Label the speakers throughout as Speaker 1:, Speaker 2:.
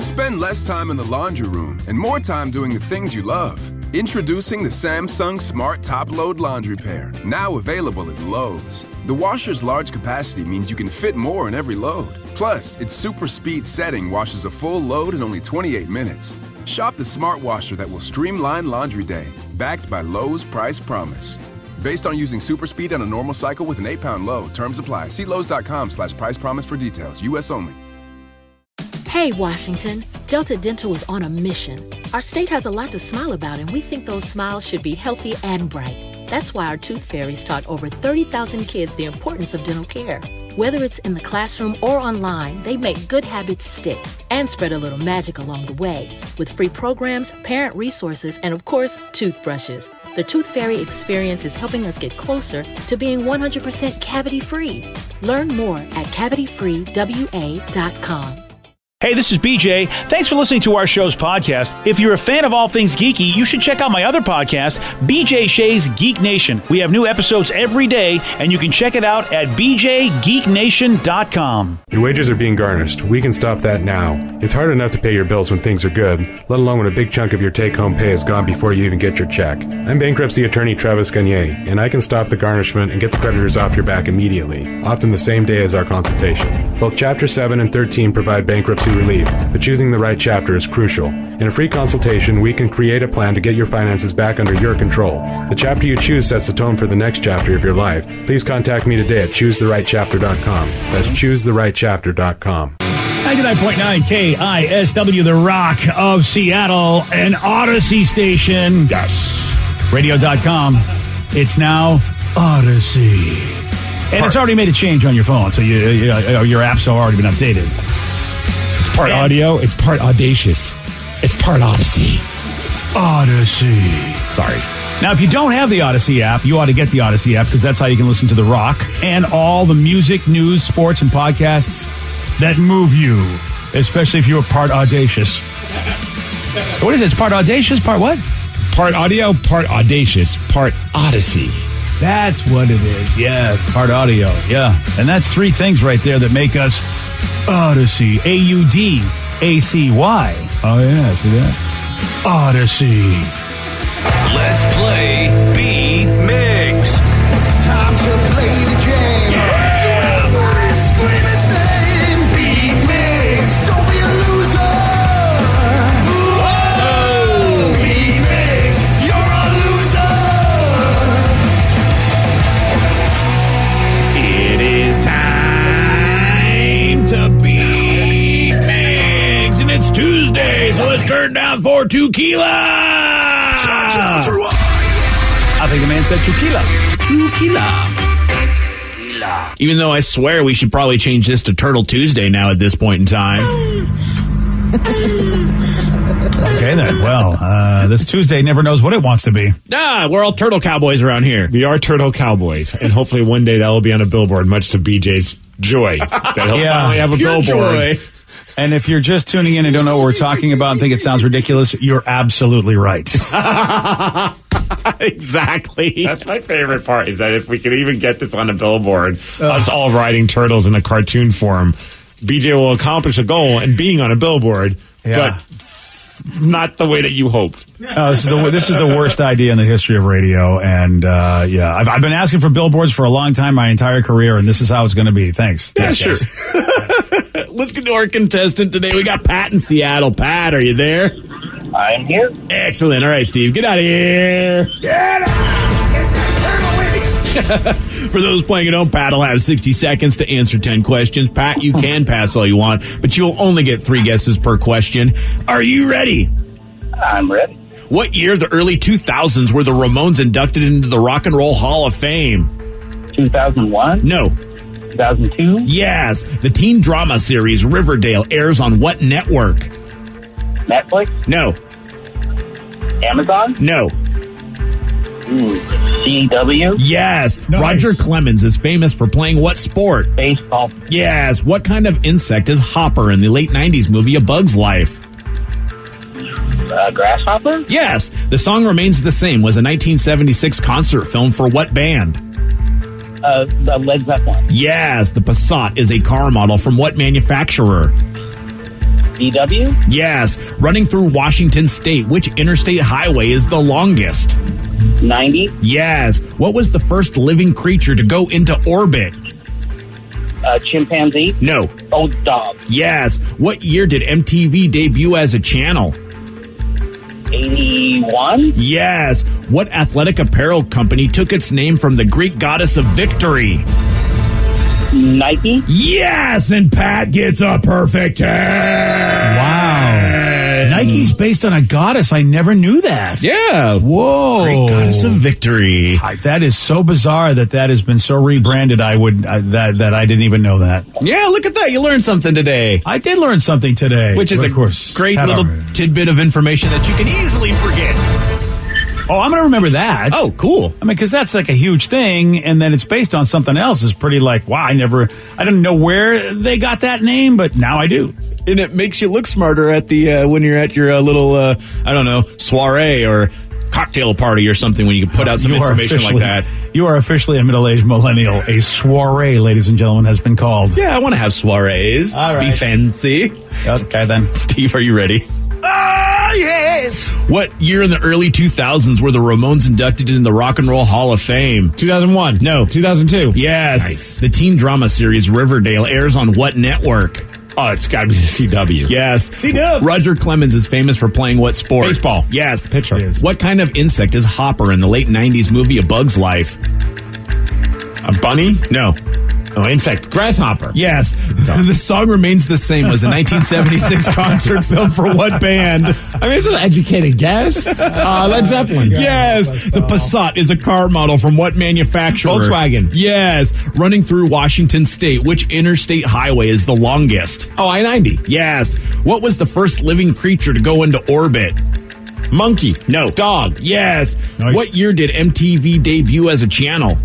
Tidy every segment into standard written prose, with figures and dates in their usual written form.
Speaker 1: to spend less time in the laundry room and more time doing the things you love. Introducing the Samsung Smart Top Load Laundry Pair, now available at Lowe's. The washer's large capacity means you can fit more in every load. Plus, its super speed setting washes a full load in only 28 minutes. Shop the smart washer that will streamline laundry day, backed by Lowe's Price Promise. Based on using super speed on a normal cycle with an 8-pound load. Terms apply. See Lowe's.com/price promise for details. U.S. only.
Speaker 2: Hey, Washington. Delta Dental is on a mission. Our state has a lot to smile about, and we think those smiles should be healthy and bright. That's why our Tooth Fairies taught over 30,000 kids the importance of dental care. Whether it's in the classroom or online, they make good habits stick and spread a little magic along the way with free programs, parent resources, and of course, toothbrushes. The Tooth Fairy experience is helping us get closer to being 100% cavity-free. Learn more at cavityfreewa.com.
Speaker 3: Hey, this is BJ. Thanks for listening to our show's podcast. If you're a fan of all things geeky, you should check out my other podcast, BJ Shea's Geek Nation. We have new episodes every day, and you can check it out at bjgeeknation.com.
Speaker 4: Your wages are being garnished. We can stop that now. It's hard enough to pay your bills when things are good, let alone when a big chunk of your take-home pay is gone before you even get your check. I'm bankruptcy attorney Travis Gagne, and I can stop the garnishment and get the creditors off your back immediately, often the same day as our consultation. Both Chapter 7 and 13 provide bankruptcy relief, but choosing the right chapter is crucial. In a free consultation, we can create a plan to get your finances back under your control. The chapter you choose sets the tone for the next chapter of your life. Please contact me today at choosetherightchapter.com. That's choosetherightchapter.com.
Speaker 3: 99.9 KISW, the Rock of Seattle, an Odyssey station.
Speaker 4: Yes.
Speaker 3: Radio.com. It's now Odyssey. And it's already made a change on your phone, so your apps have already been updated.
Speaker 5: It's part audio, it's part audacious, it's part Odyssey.
Speaker 3: Odyssey.
Speaker 5: Sorry.
Speaker 3: Now, if you don't have the Odyssey app, you ought to get the Odyssey app because that's how you can listen to The Rock and all the music, news, sports, and podcasts that move you, especially if you're part audacious. What is it? It's part audacious? Part what?
Speaker 5: Part audio, part audacious, part Odyssey.
Speaker 3: That's what it is. Yes, part audio. Yeah. And that's three things right there that make us Odyssey. A-U-D-A-C-Y. Oh, yeah. See that? Odyssey.
Speaker 6: Let's play B-Migs.
Speaker 7: It's time to play the game.
Speaker 3: Yeah.
Speaker 7: Scream his name. B-Migs. Don't be a loser. Whoa. B-Migs. You're a loser.
Speaker 3: It is time to be Migs, and it's Tuesday, so let's turn down for tequila. I think the man said tequila. Tequila. Even though I swear we should probably change this to Turtle Tuesday now at this point in time. Okay, then. Well, this Tuesday never knows what it wants to be. We're all turtle cowboys around here.
Speaker 5: We are turtle cowboys, and hopefully one day that will be on a billboard, much to BJ's joy. That he'll finally have a billboard.
Speaker 3: Joy. And if you're just tuning in and don't know what we're talking about and think it sounds ridiculous, you're absolutely right.
Speaker 5: Exactly. That's my favorite part, is that if we could even get this on a billboard, us all riding turtles in a cartoon form, BJ will accomplish a goal and being on a billboard, but not the way that you hoped.
Speaker 3: This is the worst idea in the history of radio, and I've been asking for billboards for a long time, my entire career, and this is how it's going to be. Thanks.
Speaker 5: Yeah, sure.
Speaker 3: Let's get to our contestant today. We got Pat in Seattle. Pat, are you there?
Speaker 8: I'm here.
Speaker 3: Excellent. All right, Steve, get out of here. Get out! For those playing at home, Pat will have 60 seconds to answer 10 questions. Pat, you can pass all you want, but you'll only get 3 guesses per question. Are you ready?
Speaker 8: I'm ready.
Speaker 3: What year, the early 2000s, were the Ramones inducted into the Rock and Roll Hall of Fame?
Speaker 8: 2001?
Speaker 3: No.
Speaker 8: 2002?
Speaker 3: Yes. The teen drama series Riverdale airs on what network?
Speaker 8: Netflix?
Speaker 3: No.
Speaker 8: Amazon?
Speaker 3: No.
Speaker 8: CW?
Speaker 3: Yes.
Speaker 5: Nice.
Speaker 3: Roger Clemens is famous for playing what sport?
Speaker 8: Baseball?
Speaker 3: Yes. What kind of insect is Hopper in the late 90s movie A Bug's Life?
Speaker 8: Grasshopper?
Speaker 3: Yes. The Song Remains the Same was a 1976 concert film for what band?
Speaker 8: The Led Zeppelin.
Speaker 3: Yes. The Passat is a car model from what manufacturer?
Speaker 8: VW?
Speaker 9: Yes. Running through Washington State, which interstate highway is the longest?
Speaker 8: 90?
Speaker 9: Yes. What was the first living creature to go into orbit?
Speaker 8: Chimpanzee?
Speaker 9: No.
Speaker 8: Oh, dog.
Speaker 9: Yes. What year did MTV debut as a channel?
Speaker 8: 81?
Speaker 9: Yes. What athletic apparel company took its name from the Greek goddess of victory?
Speaker 8: Nike?
Speaker 9: Yes, and Pat gets a perfect 10.
Speaker 3: Wow. Nike's based on a goddess. I never knew that.
Speaker 9: Yeah.
Speaker 3: Whoa.
Speaker 9: Greek goddess of victory.
Speaker 3: That is so bizarre that has been so rebranded. I didn't even know that.
Speaker 9: Yeah, look at that. You learned something today.
Speaker 3: I did learn something today.
Speaker 9: Which is
Speaker 3: Of
Speaker 9: a
Speaker 3: course,
Speaker 9: great
Speaker 3: Pat
Speaker 9: little
Speaker 3: already.
Speaker 9: tidbit of information that you can easily forget.
Speaker 3: Oh, I'm going to remember that.
Speaker 9: Oh, cool.
Speaker 3: I mean, because that's like a huge thing, and then it's based on something else. Is pretty like, wow, I didn't know where they got that name, but now I do.
Speaker 9: And it makes you look smarter at the when you're at your little soiree or cocktail party or something when you put out some information like that.
Speaker 3: You are officially a middle-aged millennial. A soiree, ladies and gentlemen, has been called.
Speaker 9: Yeah, I want to have soirees.
Speaker 3: All right.
Speaker 9: Be fancy.
Speaker 3: Okay, then.
Speaker 9: Steve, are you ready?
Speaker 3: Ah, yes.
Speaker 9: What year in the early 2000s were the Ramones inducted into the Rock and Roll Hall of Fame?
Speaker 5: 2001.
Speaker 9: No.
Speaker 5: 2002.
Speaker 9: Yes.
Speaker 5: Nice.
Speaker 9: The teen drama series Riverdale airs on what network?
Speaker 5: Oh, it's got to be the CW.
Speaker 9: Yes.
Speaker 3: C-Dub.
Speaker 9: Roger Clemens is famous for playing what sport?
Speaker 5: Baseball.
Speaker 9: Yes.
Speaker 5: Pitcher.
Speaker 9: What kind of insect is Hopper in the late 90s movie A Bug's Life?
Speaker 5: A bunny?
Speaker 9: No.
Speaker 5: Oh, insect. Grasshopper.
Speaker 9: Yes. The song Remains the Same was a 1976 concert film for what band?
Speaker 5: I mean, it's an educated guess. Led Zeppelin.
Speaker 9: Yes. The Passat is a car model from what manufacturer?
Speaker 5: Volkswagen.
Speaker 9: Yes. Running through Washington State, which interstate highway is the longest?
Speaker 5: Oh, I-90.
Speaker 9: Yes. What was the first living creature to go into orbit?
Speaker 5: Monkey.
Speaker 9: No.
Speaker 5: Dog.
Speaker 9: Yes.
Speaker 3: Nice.
Speaker 9: What year did MTV debut as a channel?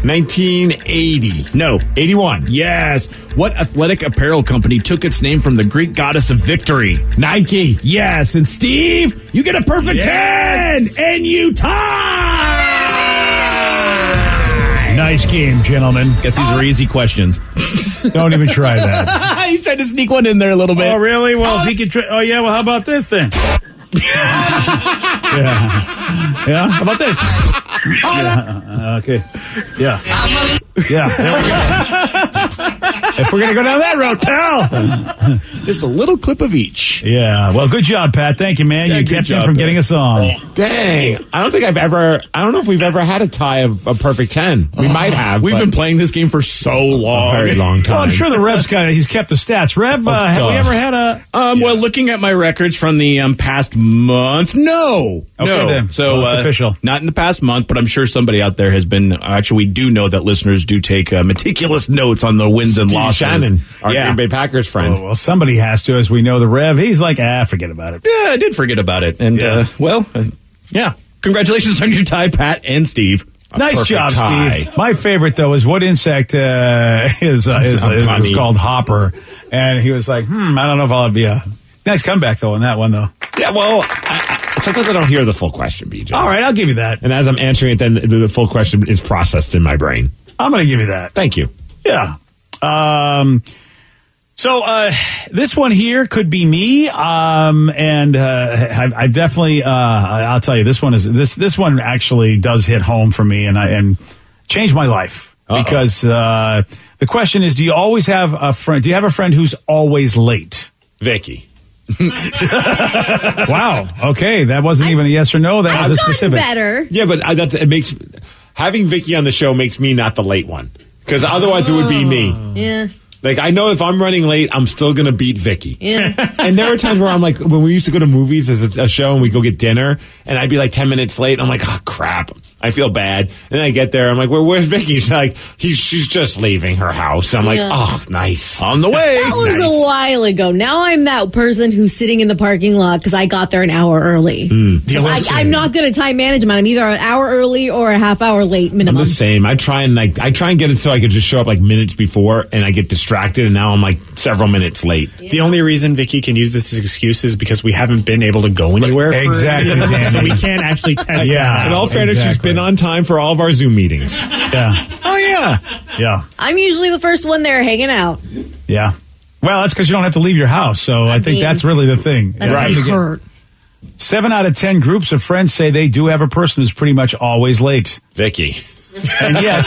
Speaker 5: 1980.
Speaker 9: No.
Speaker 5: 81.
Speaker 9: Yes. What athletic apparel company took its name from the Greek goddess of victory?
Speaker 5: Nike.
Speaker 9: Yes. And Steve, you get a perfect 10, and you tie.
Speaker 3: Nice game, gentlemen.
Speaker 9: Guess these are easy questions.
Speaker 3: Don't even try that.
Speaker 9: He's trying to sneak one in there a little bit.
Speaker 3: Oh, really? Well, if he could try. Oh, yeah. Well, how about this then? Yeah. How about this? Yeah. Okay. Yeah. Yeah. There we go. If we're gonna go down that road, pal.
Speaker 9: Just a little clip of each.
Speaker 3: Yeah. Well, good job, Pat. Thank you, man.
Speaker 9: Yeah,
Speaker 3: You
Speaker 9: good
Speaker 3: kept him
Speaker 9: job,
Speaker 3: from
Speaker 9: Pat.
Speaker 3: getting a song.
Speaker 5: Dang. I don't know if we've ever had a tie of a perfect 10. We might have.
Speaker 9: We've
Speaker 5: but
Speaker 9: been playing this game for so long.
Speaker 5: a very long time.
Speaker 3: Well, I'm sure the Rev's he's kept the stats. Rev, have we ever had a?
Speaker 9: Well, looking at my records from the past month, no.
Speaker 3: Okay, then.
Speaker 9: So
Speaker 3: Well, it's official.
Speaker 9: Not in the past month, but I'm sure somebody out there has been. Actually, we do know that listeners do take meticulous notes on the wins and
Speaker 5: Steve
Speaker 9: losses.
Speaker 5: Shannon, our
Speaker 9: Yeah.
Speaker 5: Green Bay Packers friend.
Speaker 3: Well, somebody has to, as we know. The Rev, he's like, forget about it.
Speaker 9: Yeah, I did forget about it. And,
Speaker 3: Yeah.
Speaker 9: yeah. Congratulations on your tie, Pat and Steve.
Speaker 3: Nice
Speaker 5: perfect
Speaker 3: job,
Speaker 5: tie.
Speaker 3: Steve. My favorite though is what insect is
Speaker 5: bunny.
Speaker 3: called Hopper, and he was like, I don't know if I'll be a nice comeback though on that one though.
Speaker 5: Yeah, well, sometimes I don't hear the full question, BJ.
Speaker 3: All right, I'll give you that.
Speaker 5: And as I'm answering it, then the full question is processed in my brain.
Speaker 3: I'm going to give you that.
Speaker 5: Thank you.
Speaker 3: Yeah. So this one here could be me, and I've definitely I'll tell you this one actually does hit home for me, and changed my life.
Speaker 5: Uh-oh.
Speaker 3: Because the question is, do you always have a friend? Do you have a friend who's always late?
Speaker 5: Vicky.
Speaker 3: Wow. Okay, that wasn't even a yes or no. That was a specific.
Speaker 10: Better.
Speaker 5: Yeah, but it makes having Vicky on the show makes me not the late one, because otherwise it would be me.
Speaker 10: Yeah.
Speaker 5: Like, I know if I'm running late, I'm still going to beat Vicky.
Speaker 10: Yeah.
Speaker 5: And there were times where I'm like, when we used to go to movies as a show and we go get dinner, and I'd be like 10 minutes late. I'm like, oh, crap. I feel bad. And then I get there. I'm like, where's Vicky? She's like, she's just leaving her house. I'm like,
Speaker 10: Yeah.
Speaker 5: oh, nice.
Speaker 9: On the way.
Speaker 10: That was
Speaker 5: Nice.
Speaker 10: a while ago. Now I'm that person who's sitting in the parking lot because I got there an hour early. I'm not good at time management. I'm either an hour early or a half hour late
Speaker 5: I'm
Speaker 10: minimum.
Speaker 5: the same. I try and get it so I could just show up like minutes before, and I get distracted, and now I'm like several minutes late.
Speaker 11: The only reason Vicky can use this as excuse is because we haven't been able to go anywhere.
Speaker 3: Exactly, Danny.
Speaker 11: So we can't actually test
Speaker 3: Yeah.
Speaker 11: that out.
Speaker 5: In all fairness, she's
Speaker 3: exactly.
Speaker 5: been on time for all of our Zoom meetings.
Speaker 3: Yeah.
Speaker 5: Oh, yeah.
Speaker 3: Yeah.
Speaker 10: I'm usually the first one there hanging out.
Speaker 3: Yeah. Well, that's because you don't have to leave your house. So I think that's really the thing.
Speaker 10: That's right. Hurt.
Speaker 3: 7 out of 10 groups of friends say they do have a person who's pretty much always late.
Speaker 5: Vicky.
Speaker 3: And yet,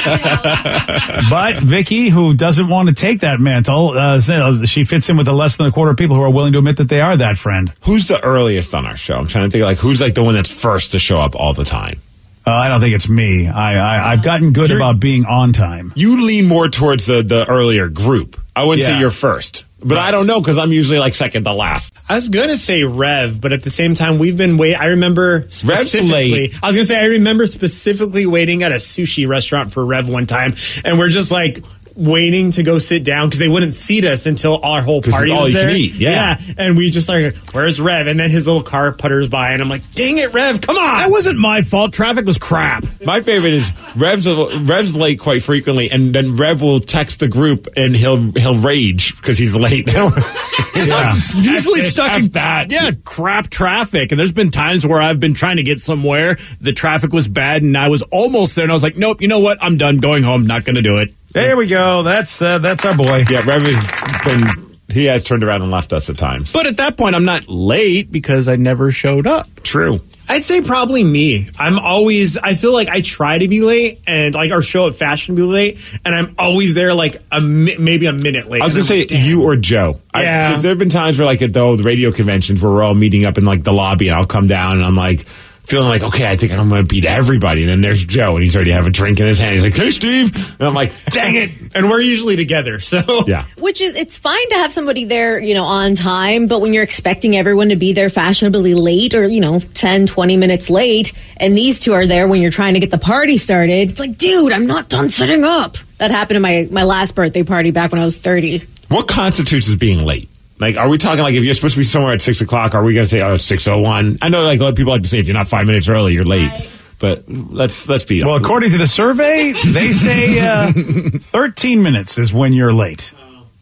Speaker 3: but Vicky, who doesn't want to take that mantle, she fits in with the less than a quarter of people who are willing to admit that they are that friend.
Speaker 5: Who's the earliest on our show? I'm trying to think, like, who's like the one that's first to show up all the time?
Speaker 3: I don't think it's me. I've gotten good about being on time.
Speaker 5: You lean more towards the earlier group. I wouldn't say you're first. But I don't know, because I'm usually like second to last.
Speaker 11: I was going to say Rev, but at the same time, we've been waiting. I remember specifically. I was going to say, I remember specifically waiting at a sushi restaurant for Rev one time, and we're just like waiting to go sit down because they wouldn't seat us until our whole party
Speaker 5: all
Speaker 11: was
Speaker 5: you
Speaker 11: there.
Speaker 5: Can eat. Yeah,
Speaker 11: and we just like, where's Rev? And then his little car putters by, and I'm like, dang it, Rev, come on!
Speaker 9: That wasn't my fault. Traffic was crap.
Speaker 5: My favorite is Rev's late quite frequently, and then Rev will text the group and he'll rage because he's late.
Speaker 9: I'm usually stuck in
Speaker 5: that.
Speaker 9: Yeah, crap traffic. And there's been times where I've been trying to get somewhere, the traffic was bad, and I was almost there, and I was like, nope, you know what? I'm done going home. Not going to do it.
Speaker 3: There we go. That's our boy.
Speaker 5: Yeah, Rev he has turned around and left us at times.
Speaker 9: But at that point, I'm not late because I never showed up.
Speaker 5: True.
Speaker 11: I'd say probably me. I feel like I try to be late, and like our show at Fashion be late, and I'm always there like maybe a minute late.
Speaker 5: I was going to say you or Joe.
Speaker 11: Yeah.
Speaker 5: There have been times where like at the radio conventions where we're all meeting up in like the lobby, and I'll come down and I'm like, feeling like, okay, I think I'm going to beat everybody. And then there's Joe, and he's already have a drink in his hand. He's like, hey, Steve. And I'm like, dang it.
Speaker 11: And we're usually together, so.
Speaker 5: Yeah.
Speaker 10: It's fine to have somebody there, on time, but when you're expecting everyone to be there fashionably late or, 10, 20 minutes late, and these two are there when you're trying to get the party started, it's like, dude, I'm not done setting up. That happened at my last birthday party back when I was 30.
Speaker 5: What constitutes as being late? Like, are we talking like if you're supposed to be somewhere at 6 o'clock, are we going to say, it's 6:01? I know like a lot of people like to say if you're not 5 minutes early, you're late. Right. But let's be
Speaker 3: well. According to the survey, they say 13 minutes is when you're late.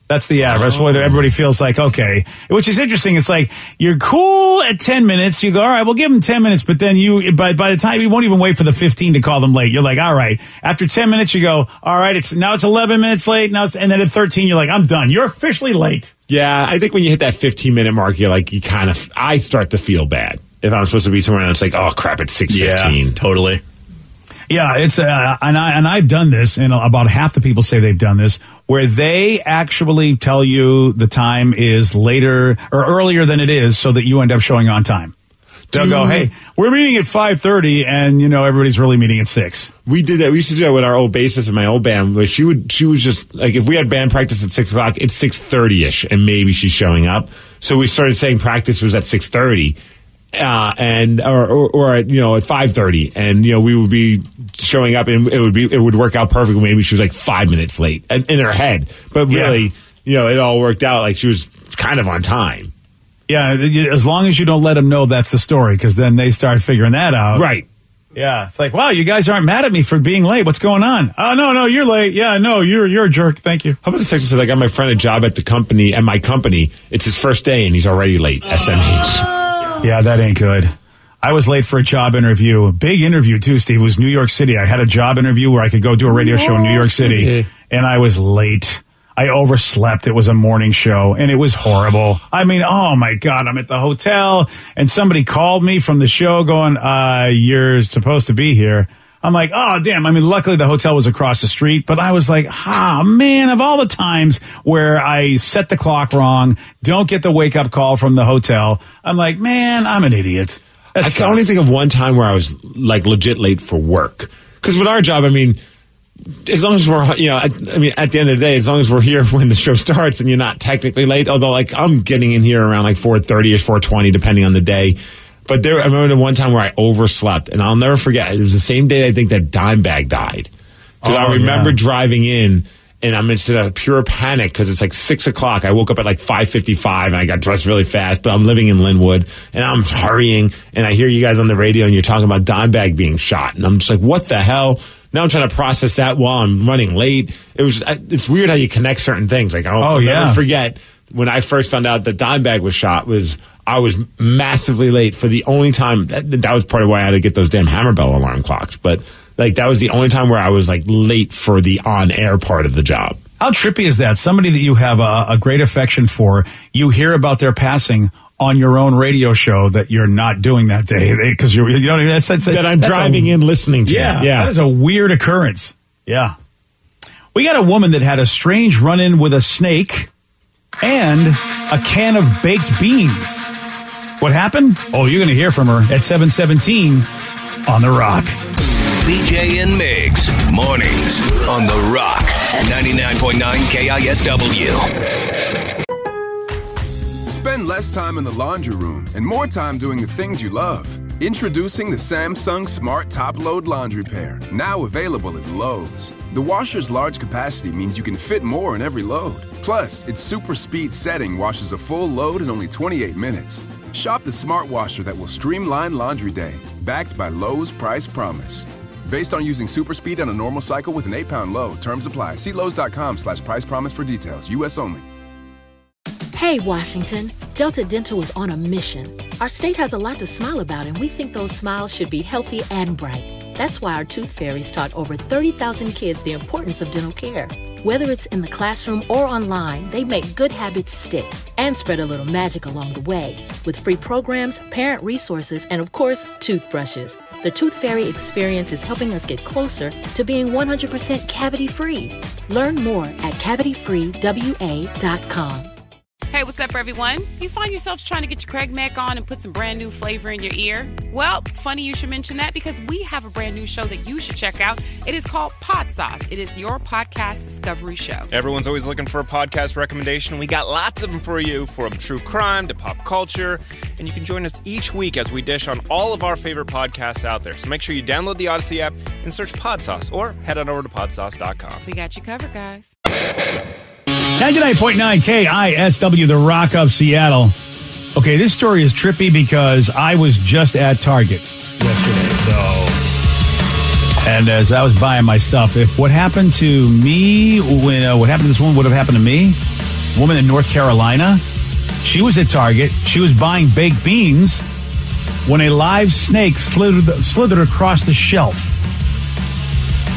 Speaker 3: That's the average. Whether everybody feels like okay, which is interesting. It's like you're cool at 10 minutes. You go, all right, we'll give them 10 minutes, but then by the time you won't even wait for the 15 to call them late. You're like, all right. After 10 minutes, you go, all right. It's 11 minutes late now, and then at 13, you're like, I'm done. You're officially late.
Speaker 5: Yeah, I think when you hit that 15-minute mark, you're like, I start to feel bad if I'm supposed to be somewhere and it's like, oh crap, it's 6:15.
Speaker 9: Yeah, totally.
Speaker 3: Yeah, it's and I've done this, and about half the people say they've done this, where they actually tell you the time is later or earlier than it is, so that you end up showing on time. They'll go, hey, we're meeting at 5:30, and everybody's really meeting at 6.
Speaker 5: We did that. We used to do that with our old bassist in my old band, where she was just like, if we had band practice at 6 o'clock, it's 6:30ish, and maybe she's showing up. So we started saying practice was at 6:30. And or at 5:30, and we would be showing up, and it would work out perfect. Maybe she was like 5 minutes late in her head, but really, it all worked out like she was kind of on time.
Speaker 3: Yeah, as long as you don't let them know that's the story, because then they start figuring that out.
Speaker 5: Right.
Speaker 3: Yeah, it's like, wow, you guys aren't mad at me for being late. What's going on? Oh, no, you're late. Yeah, no, you're a jerk. Thank you.
Speaker 5: How about this text that says, I got my friend a job at my company. It's his first day, and he's already late. SMH.
Speaker 3: Yeah, that ain't good. I was late for a job interview. A big interview, too, Steve. It was New York City. I had a job interview where I could go do a radio show in New York City, and I was late. I overslept. It was a morning show, and it was horrible. I mean, oh, my God. I'm at the hotel, and somebody called me from the show going, you're supposed to be here. I'm like, oh, damn. I mean, luckily the hotel was across the street, but I was like, man, of all the times where I set the clock wrong, don't get the wake-up call from the hotel, I'm like, man, I'm an idiot.
Speaker 5: I can only think of one time where I was like legit late for work. Because with our job, I mean, as long as we're, at the end of the day, as long as we're here when the show starts and you're not technically late, although like I'm getting in here around like 4:30ish, 4:20, depending on the day. But I remember the one time where I overslept, and I'll never forget. It was the same day I think that Dimebag died. Because I remember driving in, and I'm in a pure panic because it's like 6 o'clock. I woke up at like 5:55, and I got dressed really fast. But I'm living in Linwood, and I'm hurrying, and I hear you guys on the radio, and you're talking about Dimebag being shot, and I'm just like, what the hell? Now I'm trying to process that while I'm running late. It's weird how you connect certain things. Like I'll never forget when I first found out that Dimebag was shot. I was massively late for the only time. That was part of why I had to get those damn Hammerbell alarm clocks. But like that was the only time where I was like late for the on-air part of the job.
Speaker 3: How trippy is that? Somebody that you have a great affection for, you hear about their passing on your own radio show that you're not doing that day because you know that
Speaker 5: I'm driving in listening to.
Speaker 3: Yeah,
Speaker 5: yeah,
Speaker 3: that is a weird occurrence. Yeah, we got a woman that had a strange run-in with a snake and a can of baked beans. What happened? Oh, you're going to hear from her at 7:17 on The Rock.
Speaker 6: BJ and Migs, mornings on The Rock, 99.9 KISW.
Speaker 1: Spend less time in the laundry room and more time doing the things you love. Introducing the Samsung Smart Top Load Laundry Pair, now available at Lowe's. The washer's large capacity means you can fit more in every load. Plus, its super speed setting washes a full load in only 28 minutes. Shop the smart washer that will streamline laundry day, backed by Lowe's Price Promise. Based on using super speed on a normal cycle with an 8-pound load. Terms apply. See Lowe's.com/price promise for details. U.S. only.
Speaker 2: Hey, Washington, Delta Dental is on a mission. Our state has a lot to smile about, and we think those smiles should be healthy and bright. That's why our tooth fairies taught over 30,000 kids the importance of dental care. Whether it's in the classroom or online, they make good habits stick and spread a little magic along the way with free programs, parent resources, and of course, toothbrushes. The Tooth Fairy experience is helping us get closer to being 100% cavity-free. Learn more at cavityfreewa.com.
Speaker 12: Hey, what's up, everyone? You find yourselves trying to get your Craig Mack on and put some brand new flavor in your ear? Well, funny you should mention that because we have a brand new show that you should check out. It is called Pod Sauce. It is your podcast discovery show.
Speaker 13: Everyone's always looking for a podcast recommendation. We got lots of them for you, from true crime to pop culture. And you can join us each week as we dish on all of our favorite podcasts out there. So make sure you download the Odyssey app and search Pod Sauce, or head on over to podsauce.com.
Speaker 12: We got you covered, guys.
Speaker 3: 99.9 KISW, The Rock of Seattle. Okay, this story is trippy because I was just at Target yesterday, and as I was buying my stuff, if what happened to me, what happened to this woman would have happened to me, a woman in North Carolina, she was at Target, she was buying baked beans when a live snake slithered across the shelf.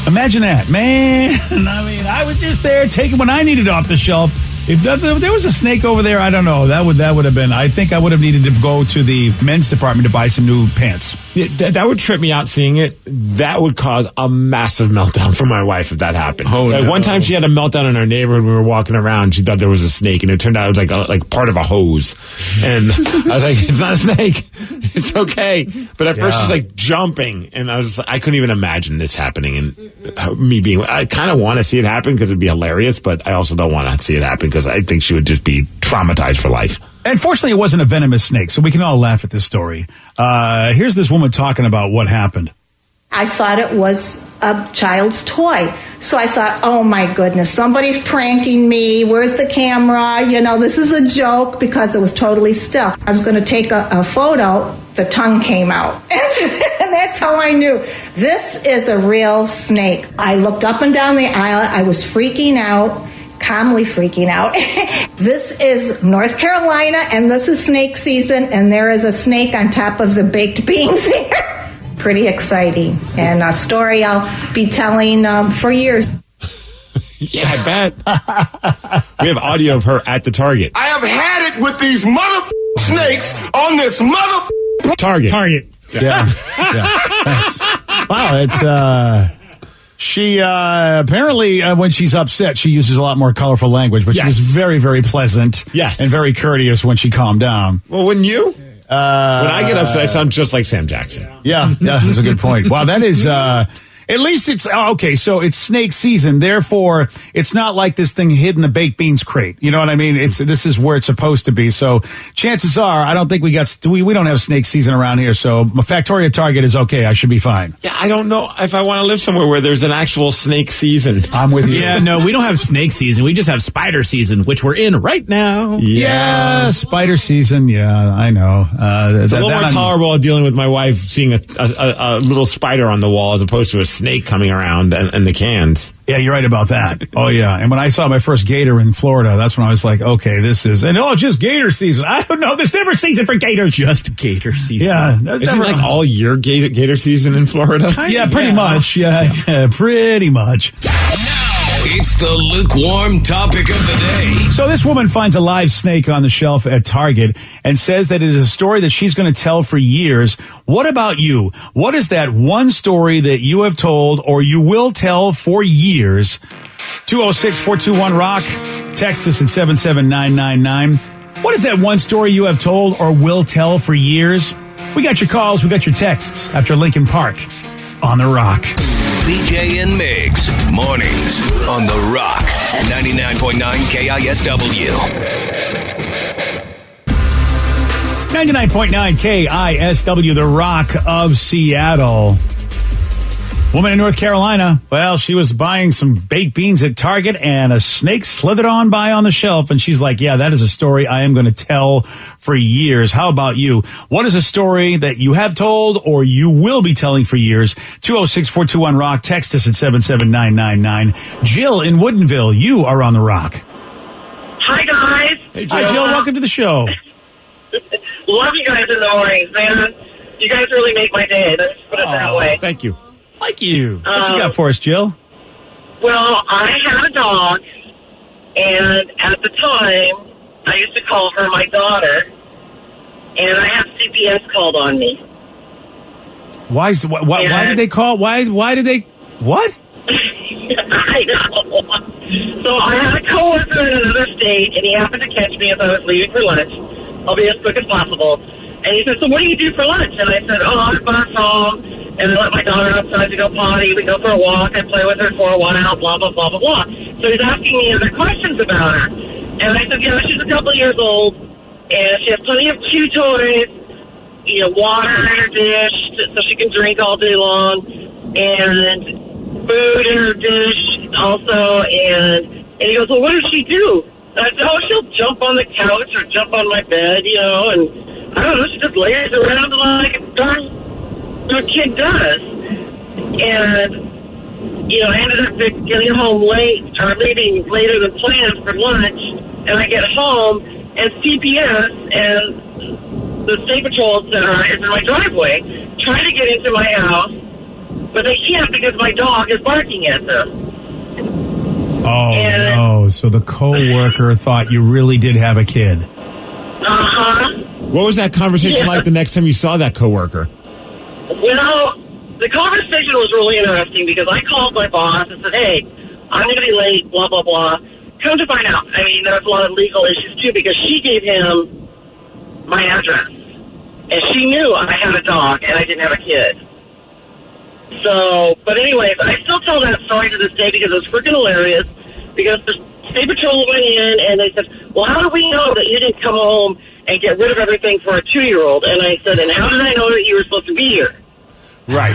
Speaker 3: Imagine that, man. I mean, I was just there taking what I needed off the shelf. If there was a snake over there, I don't know. That would have been. I think I would have needed to go to the men's department to buy some new pants.
Speaker 5: Yeah, that would trip me out seeing it. That would cause a massive meltdown for my wife if that happened.
Speaker 3: Oh,
Speaker 5: like
Speaker 3: no.
Speaker 5: One time she had a meltdown in our neighborhood when we were walking around. She thought there was a snake, and it turned out it was like part of a hose. And I was like, "It's not a snake. It's okay." But at first she's like jumping, and I couldn't even imagine this happening. And me being, I kind of want to see it happen because it'd be hilarious, but I also don't want to see it happen because I think she would just be traumatized for life.
Speaker 3: And fortunately, it wasn't a venomous snake, so we can all laugh at this story. Here's this woman talking about what happened.
Speaker 14: I thought it was a child's toy. So I thought, oh my goodness, somebody's pranking me. Where's the camera? This is a joke, because it was totally still. I was going to take a photo. The tongue came out. And that's how I knew this is a real snake. I looked up and down the aisle. I was freaking out. Calmly freaking out. This is North Carolina, and this is snake season, and there is a snake on top of the baked beans here. Pretty exciting, and a story I'll be telling for years.
Speaker 5: Yeah, I bet. We have audio of her at the Target.
Speaker 7: I have had it with these snakes on this
Speaker 5: Target.
Speaker 3: Yeah. Thanks. Wow, it's she apparently when she's upset, she uses a lot more colorful language, but she was very, very pleasant, and very courteous when she calmed down.
Speaker 5: Well, wouldn't you? When I get upset, I sound just like Sam Jackson.
Speaker 3: Yeah, that's a good point. Wow, that is. At least it's okay. So it's snake season. Therefore, it's not like this thing hid in the baked beans crate. You know what I mean? This is where it's supposed to be. So chances are, I don't think we don't have snake season around here. So Factoria Target is okay. I should be fine.
Speaker 5: Yeah, I don't know if I want to live somewhere where there's an actual snake season.
Speaker 3: I'm with you.
Speaker 9: Yeah, no, we don't have snake season. We just have spider season, which we're in right now.
Speaker 3: Yeah, spider season. Yeah, I know.
Speaker 5: It's a little more tolerable dealing with my wife seeing a little spider on the wall as opposed to a snake coming around and the cans.
Speaker 3: Yeah, you're right about that. Oh, yeah. And when I saw my first gator in Florida, that's when I was like, okay, this is... And it's just gator season. I don't know. There's never season for gators.
Speaker 9: Just gator season.
Speaker 3: Yeah.
Speaker 5: Isn't it like all year gator season in Florida?
Speaker 3: Yeah, pretty much. Yeah, pretty much.
Speaker 6: Now, It's the lukewarm topic of the day.
Speaker 3: So this woman finds a live snake on the shelf at Target and says that it is a story that she's going to tell for years. What about you? What is that one story that you have told or you will tell for years? 206-421-ROCK. Text us at 77999. What is that one story you have told or will tell for years? We got your calls. We got your texts after Lincoln Park on The Rock.
Speaker 6: BJ and Migs, mornings on The Rock, 99.9 KISW.
Speaker 3: 99.9 KISW, The Rock of Seattle. Woman in North Carolina, well, she was buying some baked beans at Target and a snake slithered on by on the shelf. And she's like, yeah, that is a story I am going to tell for years. How about you? What is a story that you have told or you will be telling for years? 206-421-ROCK. Text us at 77999. Jill in Woodinville, you are on The Rock.
Speaker 15: Hi, guys.
Speaker 3: Hey, Jill. Hi, Jill. Welcome to the show.
Speaker 15: Love you guys in the mornings, man. You guys really make my day. Let's put it that way.
Speaker 3: Thank you. Like you. What you got for us, Jill?
Speaker 15: Well, I had a dog, and at the time, I used to call her my daughter, and I had CPS called on me.
Speaker 3: Why did they call? Why did they? What?
Speaker 15: I know. So I had a coworker in another state, and he happened to catch me as I was leaving for lunch. I'll be as quick as possible. And he said, so what do you do for lunch? And I said, I bus home, and I let my daughter outside to go potty. We go for a walk. I play with her for a while, blah, blah, blah, blah, blah. So he's asking me other questions about her. And I said, yeah, she's a couple of years old, and she has plenty of chew toys, water in her dish so she can drink all day long, and food in her dish also. And he goes, well, what does she do? And I said, she'll jump on the couch or jump on my bed, and I don't know, she just lays around like a darn kid does. And, I ended up getting home late, or leaving later than planned for lunch, and I get home, and CPS and the State Patrol, et cetera, is in my driveway, trying to get into my house, but they can't because my dog is barking at them.
Speaker 3: Oh, no. So the coworker thought you really did have a kid.
Speaker 15: Uh-huh.
Speaker 5: What was that conversation like the next time you saw that coworker?
Speaker 15: Well, the conversation was really interesting because I called my boss and said, hey, I'm going to be late, blah, blah, blah. Come to find out, there's a lot of legal issues, too, because she gave him my address. And she knew I had a dog and I didn't have a kid. So, but anyways, I still tell that story to this day because it's freaking hilarious. Because the State Patrol went in and they said, well, how do we know that you didn't come home and get rid of everything for a 2-year-old? And I said, and how did I know that you were supposed to be here?
Speaker 5: Right.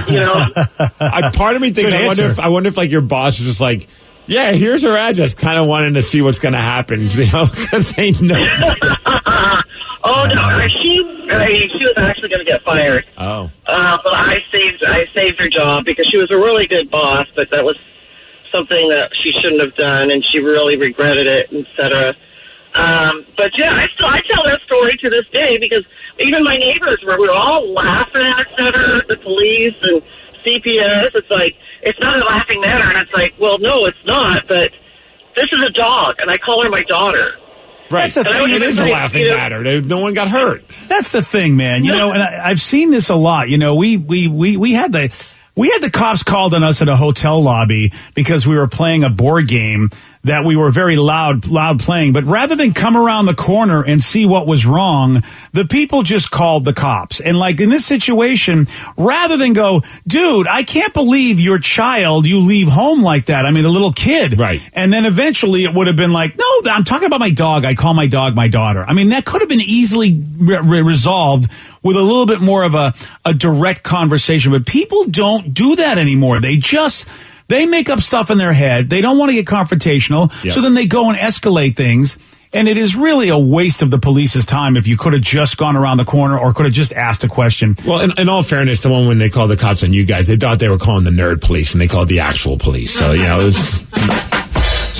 Speaker 5: Part of me thinks, I wonder if like your boss was just like, yeah, here's her address, kind of wanting to see what's going to happen, because they know.
Speaker 15: Oh, no, she was actually going to get fired.
Speaker 5: Oh.
Speaker 15: But I saved her job because she was a really good boss, but that was something that she shouldn't have done, and she really regretted it, etc. But yeah, I tell that story to this day because even my neighbors we were all laughing, etc. The police and CPS. It's like it's not a laughing matter, and it's like, well, no, it's not. But this is a dog, and I call her my daughter.
Speaker 5: Right. That's the thing. It is a laughing matter. No one got hurt.
Speaker 3: That's the thing, man. And I've seen this a lot. We had the cops called on us at a hotel lobby because we were playing a board game that we were very loud playing. But rather than come around the corner and see what was wrong, the people just called the cops. And like in this situation, rather than go, dude, I can't believe your child, you leave home like that. A little kid. Right. And then eventually it would have been like, no, I'm talking about my dog. I call my dog my daughter. That could have been easily resolved with a little bit more of a direct conversation. But people don't do that anymore. They make up stuff in their head. They don't want to get confrontational. Yep. So then they go and escalate things. And it is really a waste of the police's time if you could have just gone around the corner or could have just asked a question.
Speaker 5: Well, in all fairness, the one when they called the cops on you guys, they thought they were calling the nerd police and they called the actual police. So, it was...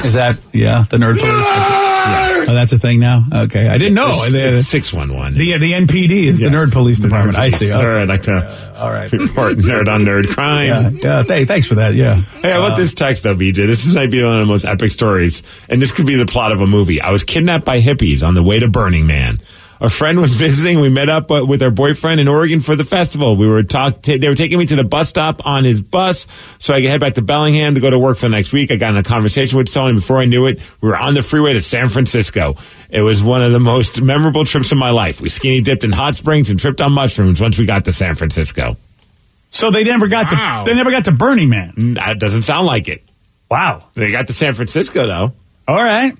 Speaker 3: Is that, the nerd police? Yeah. Oh, that's a thing now? Okay. I didn't know.
Speaker 5: It's 611.
Speaker 3: The NPD is the Nerd Police Department. I see.
Speaker 5: Sir,
Speaker 3: Okay.
Speaker 5: I'd like to
Speaker 3: all right.
Speaker 5: report nerd on nerd crime.
Speaker 3: Yeah. Thanks for that. Yeah.
Speaker 5: Hey, how about this text, though, BJ? This might be one of the most epic stories, and this could be the plot of a movie. I was kidnapped by hippies on the way to Burning Man. A friend was visiting. We met up with her boyfriend in Oregon for the festival. They were taking me to the bus stop on his bus so I could head back to Bellingham to go to work for the next week. I got in a conversation with someone, and before I knew it, we were on the freeway to San Francisco. It was one of the most memorable trips of my life. We skinny dipped in hot springs and tripped on mushrooms once we got to San Francisco.
Speaker 3: So they never got to Burning Man.
Speaker 5: That doesn't sound like it.
Speaker 3: Wow.
Speaker 5: They got to San Francisco, though.
Speaker 3: All right.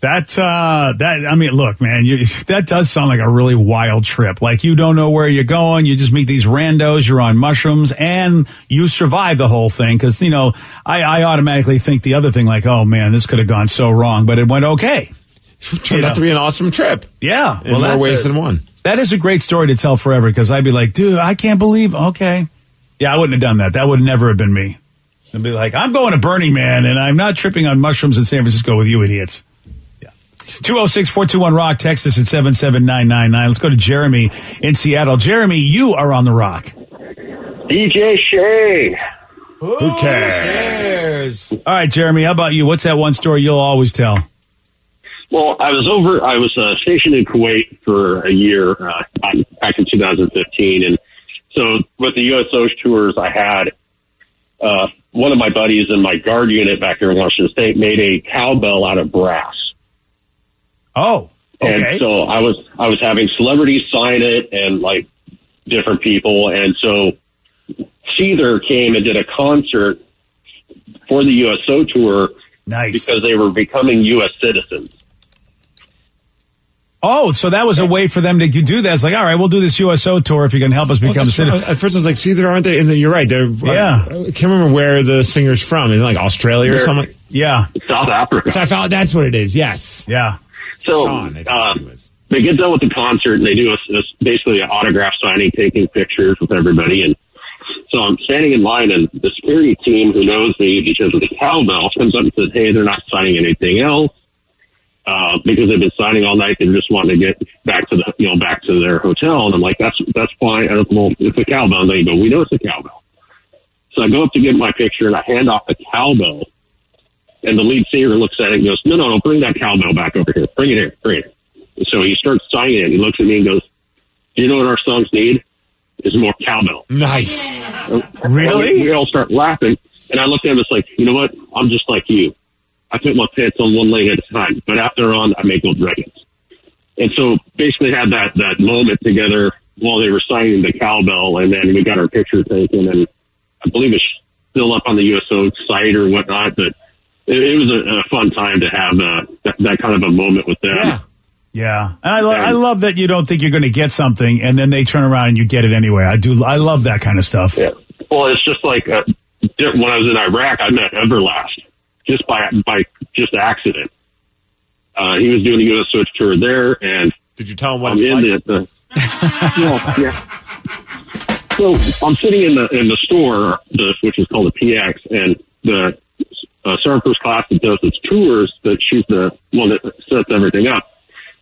Speaker 3: I mean, look, man, that does sound like a really wild trip. Like, you don't know where you're going. You just meet these randos. You're on mushrooms and you survive the whole thing. Cause, I automatically think the other thing, like, oh man, this could have gone so wrong, but it went okay.
Speaker 5: Turned out to be an awesome trip.
Speaker 3: Yeah.
Speaker 5: In more ways than one.
Speaker 3: That is a great story to tell forever, because I'd be like, dude, I can't believe, okay. Yeah, I wouldn't have done that. That would never have been me. I'd be like, I'm going to Burning Man and I'm not tripping on mushrooms in San Francisco with you idiots. 206-421-ROCK, text us at 77999. Let's go to Jeremy in Seattle. Jeremy, you are on the Rock.
Speaker 16: DJ Shay.
Speaker 3: Who cares? All right, Jeremy, how about you? What's that one story you'll always tell?
Speaker 16: Well, I was stationed in Kuwait for a year back in 2015. And so with the USO tours, I had one of my buddies in my guard unit back here in Washington State made a cowbell out of brass.
Speaker 3: Oh, okay.
Speaker 16: And so I was having celebrities sign it and like different people. And so Seether came and did a concert for the USO tour.
Speaker 3: Nice.
Speaker 16: Because they were becoming U.S. citizens.
Speaker 3: Oh, so that was a way for them to do that. It's like, all right, we'll do this USO tour if you can help us become citizens.
Speaker 5: At first I was like, Seether, aren't they? And then you're right. They're,
Speaker 3: yeah.
Speaker 5: I can't remember where the singer's from. Is it like Australia or something?
Speaker 3: Yeah.
Speaker 16: South Africa.
Speaker 5: That's what it is. Yes.
Speaker 3: Yeah.
Speaker 16: So they get done with the concert and they do basically an autograph signing, taking pictures with everybody. And so I'm standing in line and the security team who knows me because of the cowbell comes up and says, hey, they're not signing anything else because they've been signing all night. They're just wanting to get back to back to their hotel. And I'm like, that's fine. I don't know. It's a cowbell. And they go, we know it's a cowbell. So I go up to get my picture and I hand off the cowbell. And the lead singer looks at it and goes, no, bring that cowbell back over here. Bring it here. And so he starts signing it. He looks at me and goes, do you know what our songs need? Is more cowbell.
Speaker 5: Nice.
Speaker 3: Really?
Speaker 16: We all start laughing. And I looked at him and it's like, you know what? I'm just like you. I put my pants on one leg at a time. But after on, I make those records. And so basically had that moment together while they were signing the cowbell. And then we got our picture taken. And I believe it's still up on the USO site or whatnot. But it was a fun time to have that kind of a moment with them.
Speaker 3: Yeah. And I love that you don't think you're going to get something and then they turn around and you get it anyway. I love that kind of stuff.
Speaker 16: Yeah. Well, it's just like when I was in Iraq, I met Everlast just by just accident. He was doing a USO tour there, and
Speaker 5: did you tell him what it's like?
Speaker 16: Yeah. So I'm sitting in the store, which is called a PX, and the Sergeant First Class that does its tours, that she's the one that sets everything up.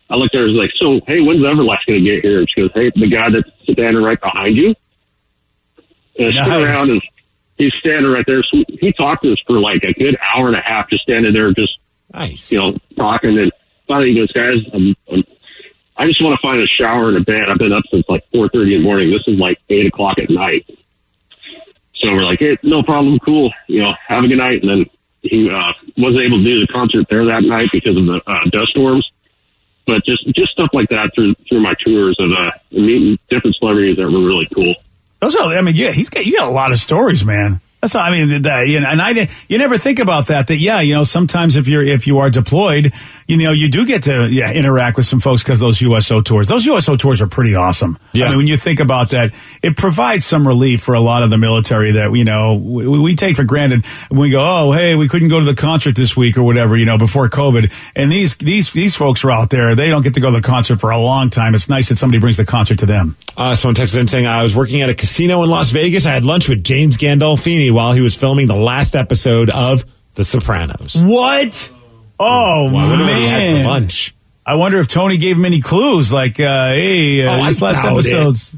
Speaker 16: I looked at her and was like, so, hey, when's Everlast going to get here? And she goes, hey, the guy that's standing right behind you. And I spin around and he's standing right there. So he talked to us for like a good hour and a half, just standing there, just, talking. And finally he goes, guys, I just want to find a shower and a bed. I've been up since like 4:30 in the morning. This is like 8 o'clock at night. So we're like, hey, no problem. Cool. Have a good night. And then he wasn't able to do the concert there that night because of the dust storms. But just stuff like that through my tours of meeting different celebrities that were really cool.
Speaker 3: Those are, you got a lot of stories, man. That's all, and you never think about that. Sometimes if you are deployed, you do get to interact with some folks because those USO tours. Those USO tours are pretty awesome. Yeah. I mean, when you think about that, it provides some relief for a lot of the military that we take for granted. When we go, oh hey, we couldn't go to the concert this week or whatever, before COVID. And these folks are out there. They don't get to go to the concert for a long time. It's nice that somebody brings the concert to them.
Speaker 5: Someone texted in saying, I was working at a casino in Las Vegas. I had lunch with James Gandolfini while he was filming the last episode of The Sopranos.
Speaker 3: What? Oh,
Speaker 5: Well, I wonder
Speaker 3: man.
Speaker 5: what he had for lunch.
Speaker 3: I wonder if Tony gave him any clues, like, hey, this last episode's,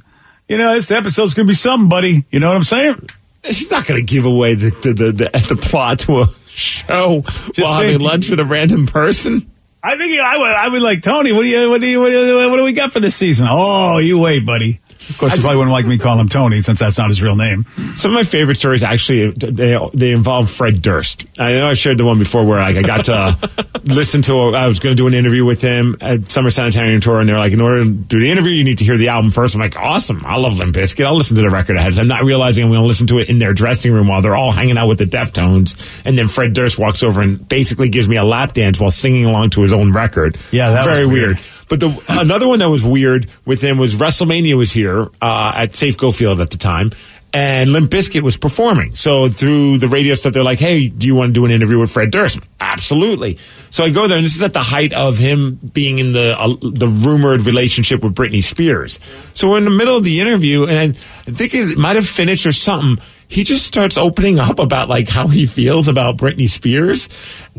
Speaker 3: this episode's going to be something, buddy. You know what I'm saying?
Speaker 5: He's not going to give away the plot to a show while having lunch with a random person.
Speaker 3: I think I would like, Tony, what do we got for this season? Oh, you wait, buddy. Of course, you probably wouldn't like me calling him Tony since that's not his real name.
Speaker 5: Some of my favorite stories actually they involve Fred Durst. I know I shared the one before where I got to listen to. I was going to do an interview with him at Summer Sanitarium Tour, and they're like, in order to do the interview, you need to hear the album first. I'm like, awesome! I love Limp Bizkit. I'll listen to the record ahead. I'm not realizing I'm going to listen to it in their dressing room while they're all hanging out with the Deftones, and then Fred Durst walks over and basically gives me a lap dance while singing along to his own record.
Speaker 3: Yeah, that was
Speaker 5: very
Speaker 3: weird.
Speaker 5: But another one that was weird with him was WrestleMania was here at Safeco Field at the time, and Limp Bizkit was performing. So through the radio stuff, they're like, hey, do you want to do an interview with Fred Durst? Absolutely. So I go there, and this is at the height of him being in the rumored relationship with Britney Spears. So we're in the middle of the interview, and I think it might have finished or something. He just starts opening up about like how he feels about Britney Spears.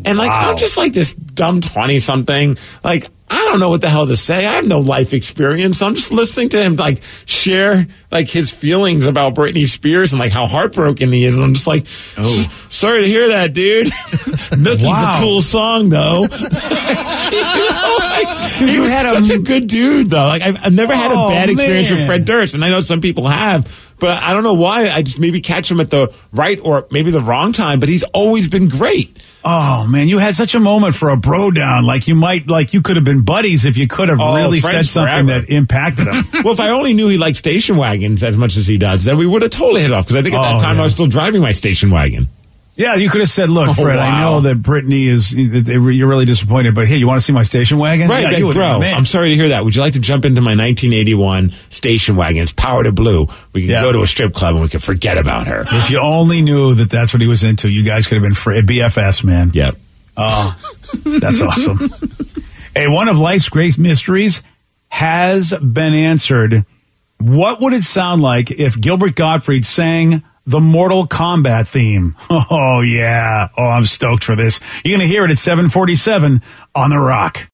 Speaker 5: And like, I'm just like this dumb 20-something. Like, I don't know what the hell to say. I have no life experience. I'm just listening to him like share like his feelings about Britney Spears and like how heartbroken he is. I'm just like, sorry to hear that, dude. Nookie's a cool song though. Dude, he was such a good dude though. Like I've never had a bad experience with Fred Durst, and I know some people have. But I don't know why. I just maybe catch him at the right or maybe the wrong time. But he's always been great.
Speaker 3: Oh man, you had such a moment for a bro down. Like you could have been buddies if you could have really said something that impacted him.
Speaker 5: Well, if I only knew he liked station wagons as much as he does, then we would have totally hit off. Because I think at that time I was still driving my station wagon.
Speaker 3: Yeah, you could have said, look, Fred, I know that Britney you're really disappointed, but hey, you want to see my station wagon?
Speaker 5: Right,
Speaker 3: yeah,
Speaker 5: like, bro, I'm sorry to hear that. Would you like to jump into my 1981 station wagon? It's powered to blue. We can go to a strip club and we can forget about her.
Speaker 3: If you only knew that that's what he was into, you guys could have been BFS, man.
Speaker 5: Yep.
Speaker 3: Oh, that's awesome. Hey, one of life's great mysteries has been answered. What would it sound like if Gilbert Gottfried sang the Mortal Kombat theme? Oh, yeah. Oh, I'm stoked for this. You're going to hear it at 7:47 on The Rock.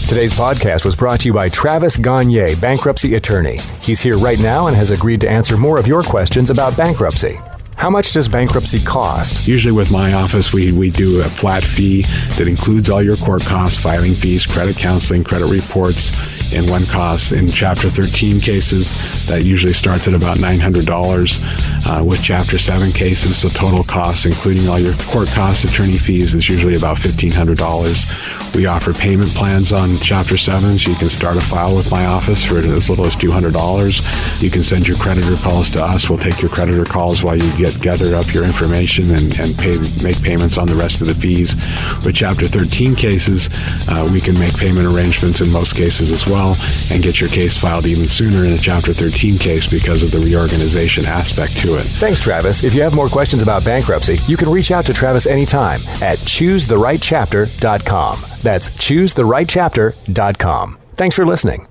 Speaker 17: Today's podcast was brought to you by Travis Gagne, bankruptcy attorney. He's here right now and has agreed to answer more of your questions about bankruptcy. How much does bankruptcy cost?
Speaker 4: Usually with my office, we do a flat fee that includes all your court costs, filing fees, credit counseling, credit reports, and one cost. In Chapter 13 cases, that usually starts at about $900. With Chapter 7 cases, the total cost, including all your court costs, attorney fees, is usually about $1,500. We offer payment plans on Chapter 7, so you can start a file with my office for as little as $200. You can send your creditor calls to us. We'll take your creditor calls while you gather up your information and make payments on the rest of the fees. With Chapter 13 cases, we can make payment arrangements in most cases as well and get your case filed even sooner in a Chapter 13 case because of the reorganization aspect to it.
Speaker 17: Thanks, Travis. If you have more questions about bankruptcy, you can reach out to Travis anytime at choosetherightchapter.com. That's choosetherightchapter.com. Thanks for listening.